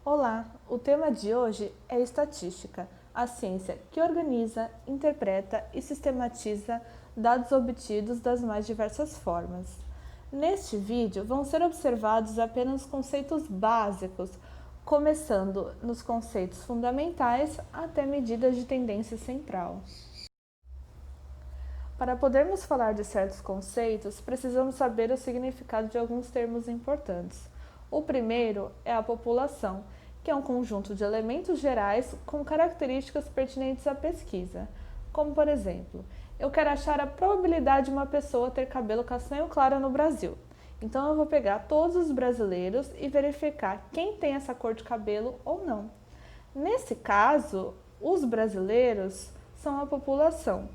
Olá, o tema de hoje é estatística, a ciência que organiza, interpreta e sistematiza dados obtidos das mais diversas formas. Neste vídeo vão ser observados apenas conceitos básicos, começando nos conceitos fundamentais até medidas de tendência central. Para podermos falar de certos conceitos, precisamos saber o significado de alguns termos importantes. O primeiro é a população, que é um conjunto de elementos gerais com características pertinentes à pesquisa, como por exemplo, eu quero achar a probabilidade de uma pessoa ter cabelo castanho claro no Brasil. Então eu vou pegar todos os brasileiros e verificar quem tem essa cor de cabelo ou não. Nesse caso, os brasileiros são a população.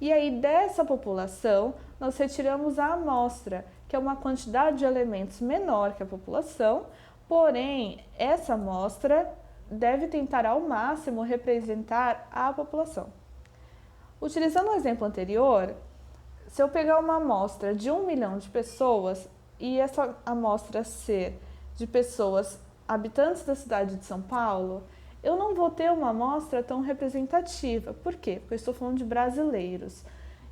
E aí, dessa população, nós retiramos a amostra, que é uma quantidade de elementos menor que a população, porém, essa amostra deve tentar ao máximo representar a população. Utilizando o exemplo anterior, se eu pegar uma amostra de 1 milhão de pessoas e essa amostra ser de pessoas habitantes da cidade de São Paulo, eu não vou ter uma amostra tão representativa. Por quê? Porque eu estou falando de brasileiros.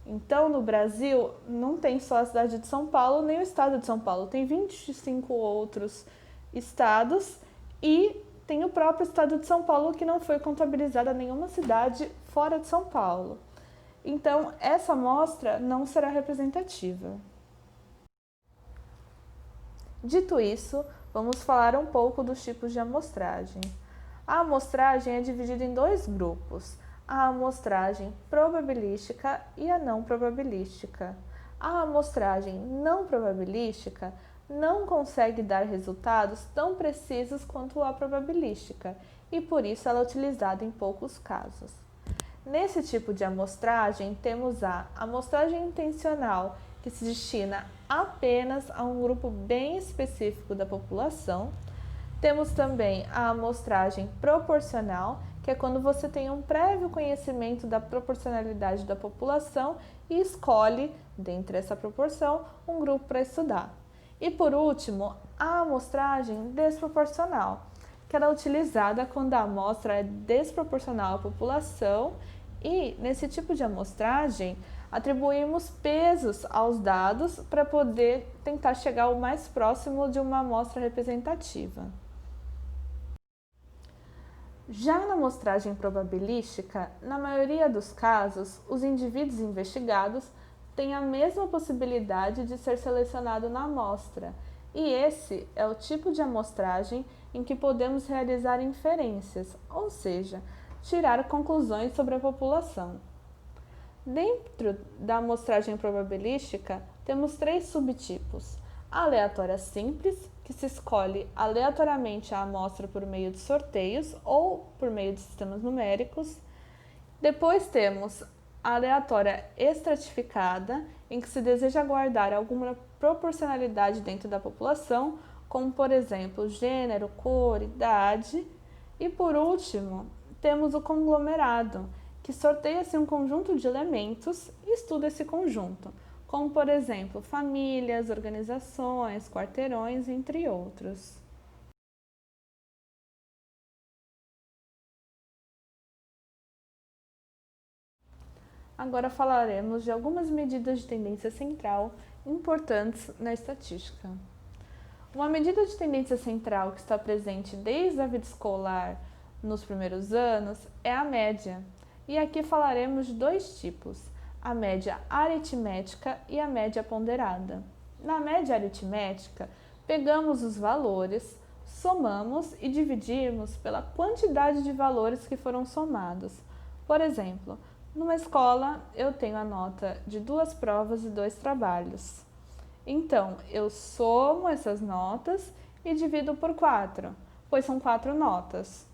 Então, no Brasil, não tem só a cidade de São Paulo, nem o estado de São Paulo. Tem 25 outros estados e tem o próprio estado de São Paulo, que não foi contabilizada nenhuma cidade fora de São Paulo. Então, essa amostra não será representativa. Dito isso, vamos falar um pouco dos tipos de amostragem. A amostragem é dividida em dois grupos, a amostragem probabilística e a não probabilística. A amostragem não probabilística não consegue dar resultados tão precisos quanto a probabilística e por isso ela é utilizada em poucos casos. Nesse tipo de amostragem, temos a amostragem intencional, que se destina apenas a um grupo bem específico da população. Temos também a amostragem proporcional, que é quando você tem um prévio conhecimento da proporcionalidade da população e escolhe, dentre essa proporção, um grupo para estudar. E por último, a amostragem desproporcional, que ela é utilizada quando a amostra é desproporcional à população e, nesse tipo de amostragem, atribuímos pesos aos dados para poder tentar chegar o mais próximo de uma amostra representativa. Já na amostragem probabilística, na maioria dos casos, os indivíduos investigados têm a mesma possibilidade de ser selecionado na amostra, e esse é o tipo de amostragem em que podemos realizar inferências, ou seja, tirar conclusões sobre a população. Dentro da amostragem probabilística, temos três subtipos: a aleatória simples, que se escolhe aleatoriamente a amostra por meio de sorteios ou por meio de sistemas numéricos. Depois temos a aleatória estratificada, em que se deseja guardar alguma proporcionalidade dentro da população, como por exemplo gênero, cor, idade. E por último, temos o conglomerado, que sorteia-se um conjunto de elementos e estuda esse conjunto, como por exemplo famílias, organizações, quarteirões, entre outros. Agora falaremos de algumas medidas de tendência central importantes na estatística. Uma medida de tendência central que está presente desde a vida escolar nos primeiros anos é a média. E aqui falaremos de dois tipos, a média aritmética e a média ponderada. Na média aritmética, pegamos os valores, somamos e dividimos pela quantidade de valores que foram somados. Por exemplo, numa escola eu tenho a nota de 2 provas e 2 trabalhos. Então, eu somo essas notas e divido por 4, pois são 4 notas.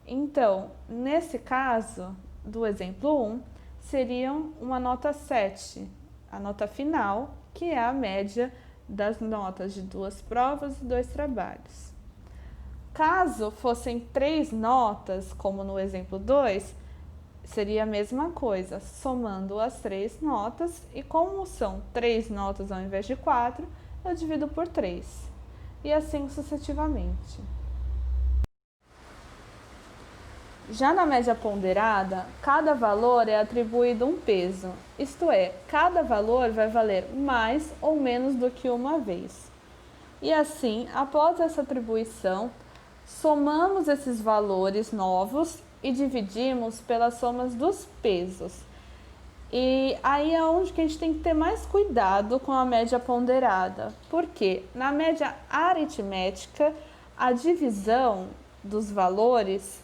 Então, nesse caso, do exemplo 1, seriam uma nota 7, a nota final, que é a média das notas de 2 provas e 2 trabalhos. Caso fossem 3 notas, como no exemplo 2, seria a mesma coisa, somando as 3 notas, e como são 3 notas ao invés de 4, eu divido por 3, e assim sucessivamente. Já na média ponderada, cada valor é atribuído um peso, isto é, cada valor vai valer mais ou menos do que uma vez. E assim, após essa atribuição, somamos esses valores novos e dividimos pelas somas dos pesos. E aí é onde que a gente tem que ter mais cuidado com a média ponderada, porque na média aritmética, a divisão dos valores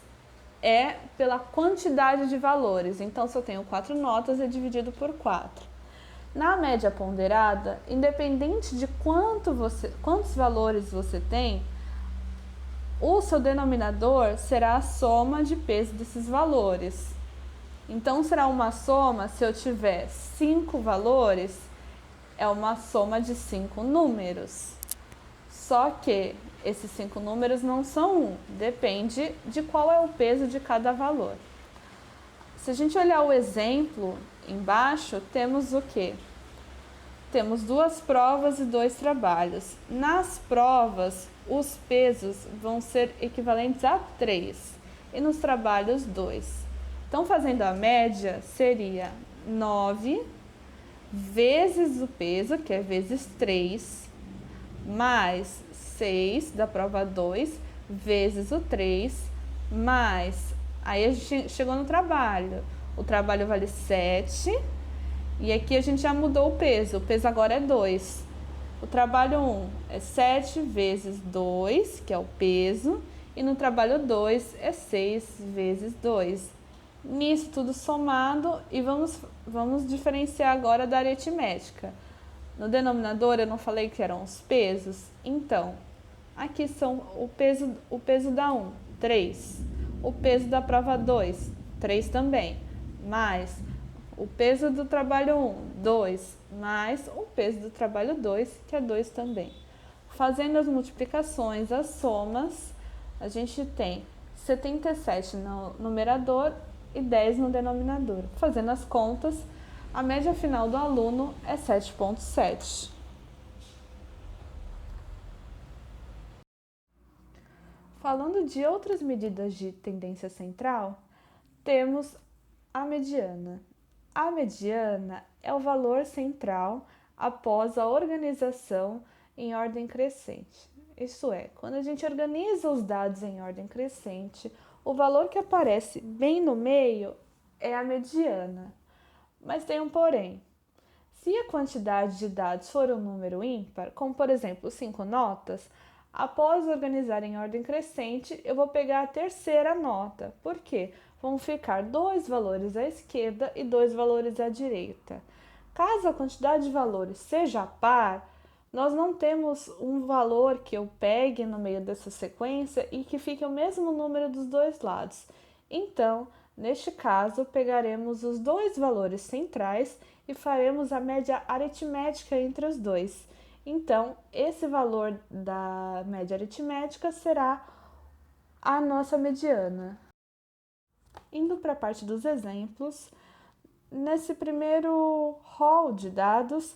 é pela quantidade de valores. Então, se eu tenho 4 notas, é dividido por 4. Na média ponderada, independente de quantos valores você tem, o seu denominador será a soma de peso desses valores. Então, será uma soma, se eu tiver 5 valores, é uma soma de 5 números. Só que esses 5 números não são 1, depende de qual é o peso de cada valor. Se a gente olhar o exemplo embaixo, temos o quê? Temos 2 provas e 2 trabalhos. Nas provas, os pesos vão ser equivalentes a 3 e nos trabalhos 2. Então, fazendo a média, seria 9 vezes o peso, que é vezes 3, mais 6 da prova 2, vezes o 3, mais... Aí a gente chegou no trabalho. O trabalho vale 7, e aqui a gente já mudou o peso agora é 2. O trabalho 1 é 7 vezes 2, que é o peso, e no trabalho 2 é 6 vezes 2. Nisso tudo somado, e vamos diferenciar agora da aritmética. No denominador eu não falei que eram os pesos? Então, aqui são o peso da 1, 3. O peso da prova 2, 3 também. Mais o peso do trabalho 1, 2. Mais o peso do trabalho 2, que é 2 também. Fazendo as multiplicações, as somas, a gente tem 77 no numerador e 10 no denominador. Fazendo as contas, a média final do aluno é 7,7. Falando de outras medidas de tendência central, temos a mediana. A mediana é o valor central após a organização em ordem crescente. Isso é, quando a gente organiza os dados em ordem crescente, o valor que aparece bem no meio é a mediana. Mas tem um porém. Se a quantidade de dados for um número ímpar, como por exemplo 5 notas, após organizar em ordem crescente, eu vou pegar a terceira nota. Por quê? Vão ficar 2 valores à esquerda e 2 valores à direita. Caso a quantidade de valores seja par, nós não temos um valor que eu pegue no meio dessa sequência e que fique o mesmo número dos dois lados. Então, neste caso, pegaremos os 2 valores centrais e faremos a média aritmética entre os dois. Então, esse valor da média aritmética será a nossa mediana. Indo para a parte dos exemplos, nesse primeiro rol de dados,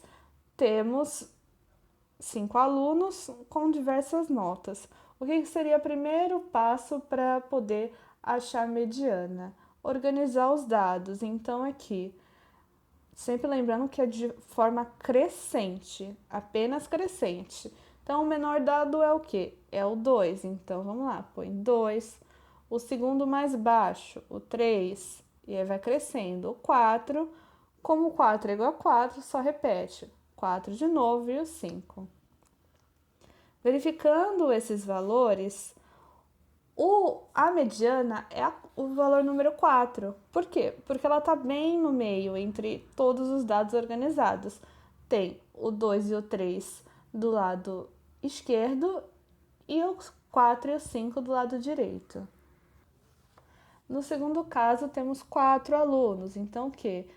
temos 5 alunos com diversas notas. O que seria o primeiro passo para poder achar a mediana? Organizar os dados. Então, aqui, sempre lembrando que é de forma crescente, apenas crescente. Então, o menor dado é o quê? É o 2. Então, vamos lá, põe 2. O segundo mais baixo, o 3. E aí vai crescendo. O 4, como o 4 é igual a 4, só repete. 4 de novo e o 5. Verificando esses valores, a mediana é o valor número 4. Por quê? Porque ela está bem no meio entre todos os dados organizados. Tem o 2 e o 3 do lado esquerdo e o 4 e o 5 do lado direito. No segundo caso, temos 4 alunos. Então, o quê?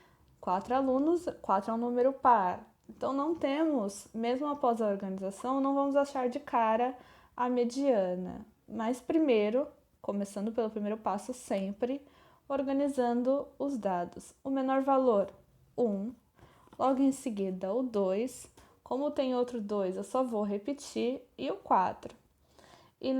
4 alunos, 4 é um número par. Então, não temos, mesmo após a organização, não vamos achar de cara a mediana. Mas primeiro, começando pelo primeiro passo sempre, organizando os dados. O menor valor, 1. Logo em seguida, o 2. Como tem outro 2, eu só vou repetir. E o 4. E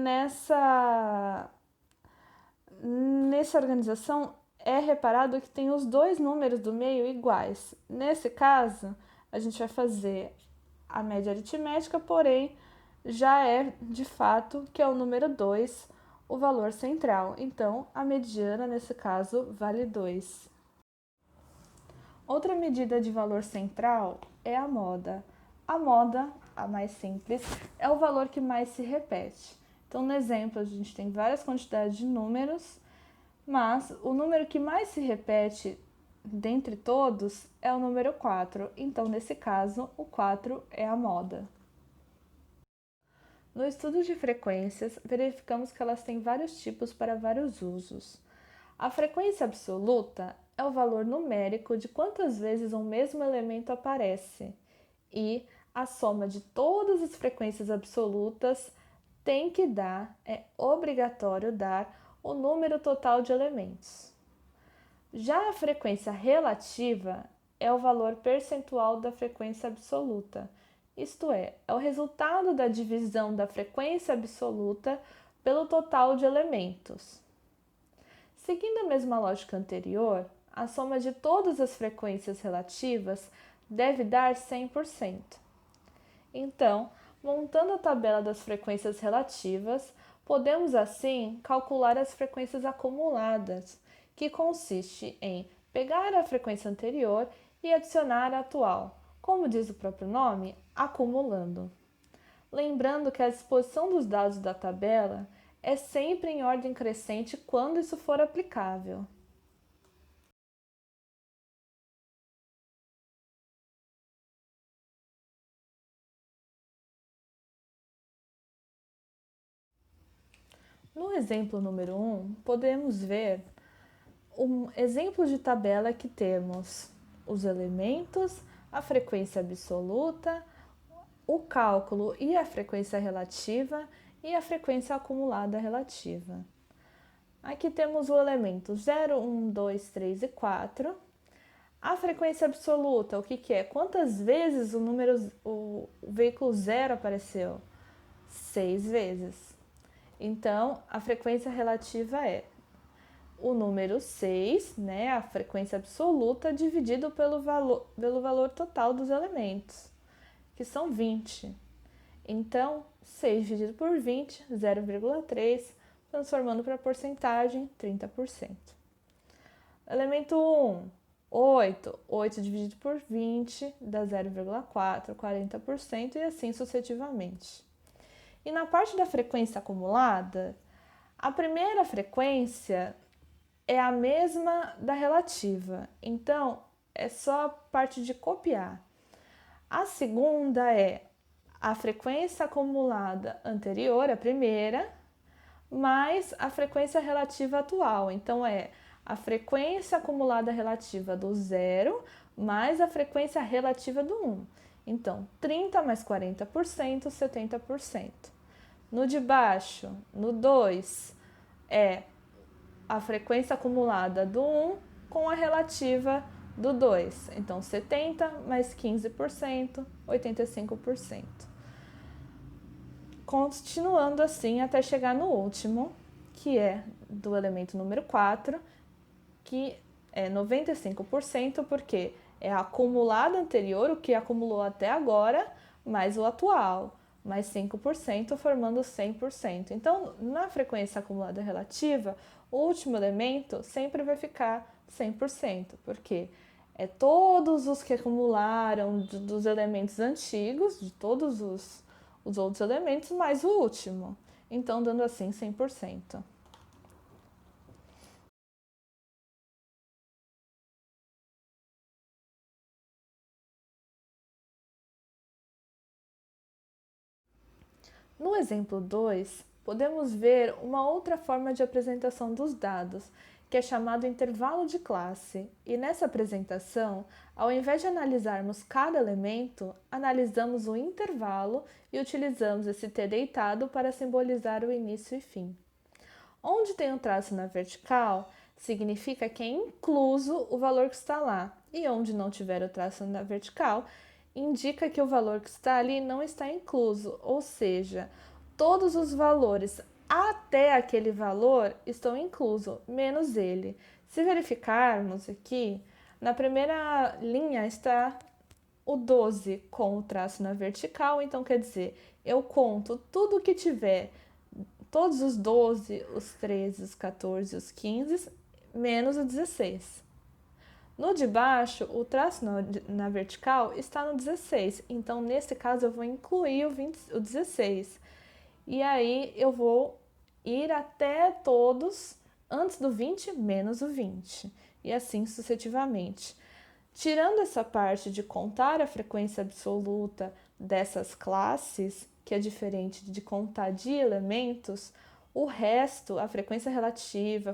nessa organização é reparado que tem os dois números do meio iguais. Nesse caso, a gente vai fazer a média aritmética, porém, já é de fato que é o número 2 o valor central. Então, a mediana, nesse caso, vale 2. Outra medida de valor central é a moda. A moda, a mais simples, é o valor que mais se repete. Então, no exemplo, a gente tem várias quantidades de números, mas o número que mais se repete dentre todos é o número 4. Então, nesse caso, o 4 é a moda. No estudo de frequências, verificamos que elas têm vários tipos para vários usos. A frequência absoluta é o valor numérico de quantas vezes um mesmo elemento aparece, e a soma de todas as frequências absolutas tem que dar, é obrigatório dar, o número total de elementos. Já a frequência relativa é o valor percentual da frequência absoluta, isto é o resultado da divisão da frequência absoluta pelo total de elementos. Seguindo a mesma lógica anterior, a soma de todas as frequências relativas deve dar 100%. Então, montando a tabela das frequências relativas, podemos assim calcular as frequências acumuladas, que consiste em pegar a frequência anterior e adicionar a atual, como diz o próprio nome, acumulando. Lembrando que a disposição dos dados da tabela é sempre em ordem crescente quando isso for aplicável. No exemplo número 1, podemos ver um exemplo de tabela que temos os elementos, a frequência absoluta, o cálculo e a frequência relativa e a frequência acumulada relativa. Aqui temos o elemento 0, 1, 2, 3 e 4. A frequência absoluta, o que é? Quantas vezes o veículo 0 apareceu? 6 vezes. Então, a frequência relativa é o número 6, né, a frequência absoluta, dividido pelo valor total dos elementos, que são 20. Então, 6 dividido por 20, 0,3, transformando para porcentagem, 30%. Elemento 1, 8. 8 dividido por 20 dá 0,4, 40% e assim sucessivamente. E na parte da frequência acumulada, a primeira frequência é a mesma da relativa, então é só a parte de copiar. A segunda é a frequência acumulada anterior, a primeira, mais a frequência relativa atual. Então é a frequência acumulada relativa do 0 mais a frequência relativa do 1. Então, 30 mais 40%, 70%. No de baixo, no 2, é a frequência acumulada do 1 com a relativa do 2. Então, 70 mais 15%, 85%. Continuando assim até chegar no último, que é do elemento número 4, que é 95%, porque é a acumulada anterior, o que acumulou até agora, mais o atual, mais 5%, formando 100%. Então, na frequência acumulada relativa, o último elemento sempre vai ficar 100%, porque é todos os que acumularam dos elementos antigos, de todos os outros elementos, mais o último. Então, dando assim 100%. No exemplo 2, podemos ver uma outra forma de apresentação dos dados, que é chamado intervalo de classe. E nessa apresentação, ao invés de analisarmos cada elemento, analisamos o intervalo e utilizamos esse T deitado para simbolizar o início e fim. Onde tem um traço na vertical, significa que é incluso o valor que está lá, e onde não tiver o traço na vertical, indica que o valor que está ali não está incluso, ou seja, todos os valores até aquele valor estão inclusos, menos ele. Se verificarmos aqui, na primeira linha está o 12 com o traço na vertical, então quer dizer, eu conto tudo que tiver, todos os 12, os 13, os 14, os 15, menos o 16. No de baixo, o traço na vertical está no 16, então nesse caso eu vou incluir o 16. E aí eu vou ir até todos antes do 20 menos o 20, e assim sucessivamente. Tirando essa parte de contar a frequência absoluta dessas classes, que é diferente de contar de elementos, o resto, a frequência relativa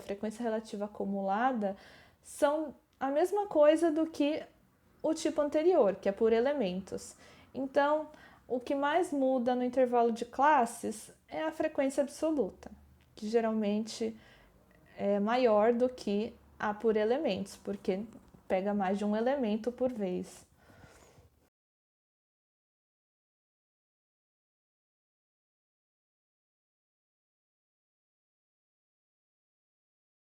acumulada, são a mesma coisa do que o tipo anterior, que é por elementos. Então, o que mais muda no intervalo de classes é a frequência absoluta, que geralmente é maior do que a por elementos, porque pega mais de um elemento por vez.